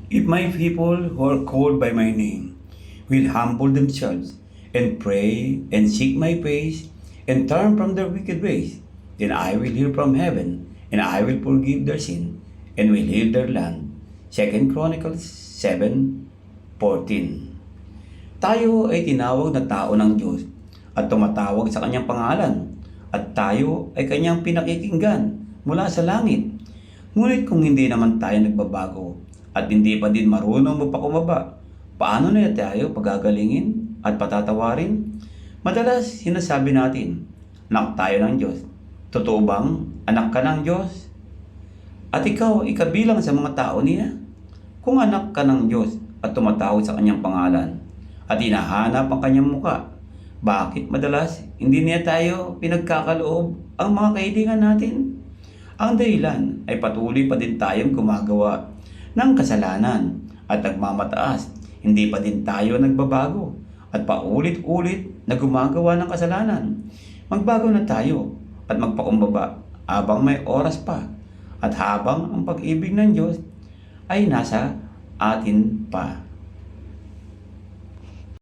If my people who are called by my name will humble themselves and pray and seek my face and turn from their wicked ways, then I will hear from heaven and I will forgive their sin and will heal their land. Second Chronicles 7:14. Tayo ay tinawag na tao ng Diyos at tumatawag sa kanyang pangalan at tayo ay kanyang pinakikinggan mula sa langit. Ngunit kung hindi naman tayo nagbabago at hindi pa din marunong magpakumbaba, paano na tayo pagagalingin at patatawarin? Madalas sinasabi natin, anak tayo ng Diyos. Totoo bang anak ka ng Diyos? At ikaw ikabilang sa mga tao niya? Kung anak ka ng Diyos at tumatawag sa kanyang pangalan at hinahanap ang kanyang muka, bakit madalas hindi niya tayo pinagkakaloob ang mga kaibigan natin? Ang dahilan ay patuloy pa din tayong gumagawa ng kasalanan at nagmamataas. Hindi pa din tayo nagbabago at paulit-ulit na gumagawa ng kasalanan. Magbago na tayo at magpakumbaba habang may oras pa at habang ang pag-ibig ng Diyos ay nasa atin pa.